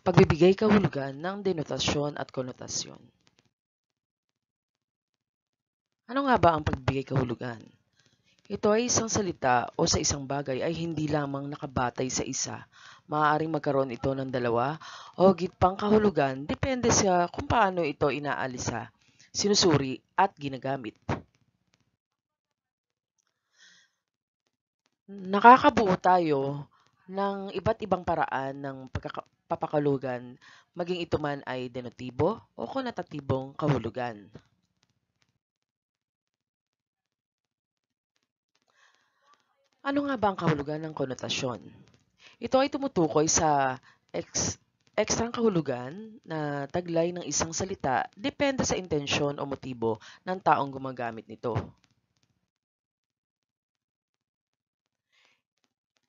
Pagbibigay kahulugan ng denotasyon at konotasyon. Ano nga ba ang pagbibigay kahulugan? Ito ay isang salita o sa isang bagay ay hindi lamang nakabatay sa isa. Maaaring magkaroon ito ng dalawa o higit pang kahulugan depende sa kung paano ito inaalisa, sinusuri at ginagamit. Nakakabuo tayo ng iba't ibang paraan ng papakalugan, maging ito man ay denotibo o konotatibong kahulugan. Ano nga ba ang kahulugan ng konotasyon? Ito ay tumutukoy sa ekstrang kahulugan na taglay ng isang salita depende sa intensyon o motibo ng taong gumagamit nito.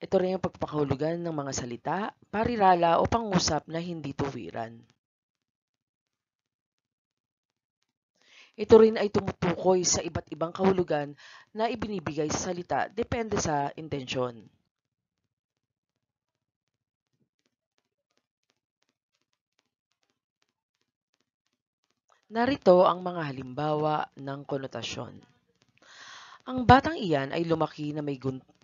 Ito rin ang pagpapakahulugan ng mga salita, parirala o pangusap na hindi tuwiran. Ito rin ay tumutukoy sa iba't ibang kahulugan na ibinibigay sa salita depende sa intensyon. Narito ang mga halimbawa ng konotasyon. Ang batang iyan ay lumaki na may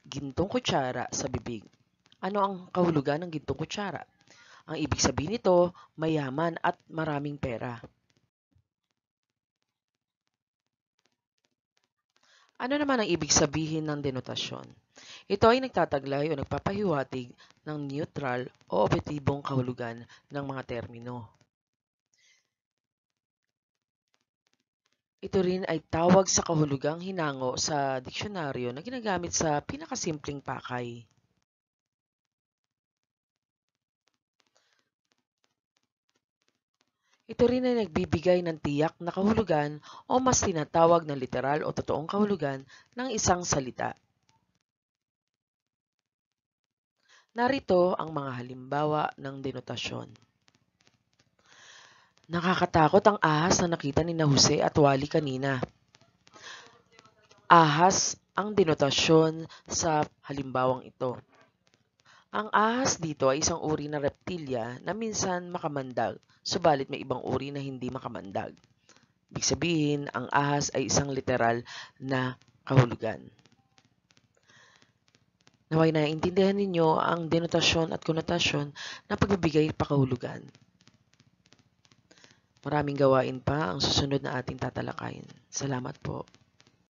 gintong kutsara sa bibig. Ano ang kahulugan ng gintong kutsara? Ang ibig sabihin nito, mayaman at maraming pera. Ano naman ang ibig sabihin ng denotasyon? Ito ay nagtataglay o nagpapahiwatig ng neutral o objektibong kahulugan ng mga termino. Ito rin ay tawag sa kahulugang hinango sa diksyonaryo na ginagamit sa pinakasimpleng pakay. Ito rin ay nagbibigay ng tiyak na kahulugan o mas tinatawag na literal o totoong kahulugan ng isang salita. Narito ang mga halimbawa ng denotasyon. Nakakatakot ang ahas na nakita ni na Jose at Wally kanina. Ahas ang denotasyon sa halimbawang ito. Ang ahas dito ay isang uri ng reptilya na minsan makamandag, subalit may ibang uri na hindi makamandag. Ibig sabihin, ang ahas ay isang literal na kahulugan. Naway naiintindihan ninyo ang denotasyon at konotasyon na pagbibigay pakahulugan. Maraming gawain pa ang susunod na ating tatalakayin. Salamat po.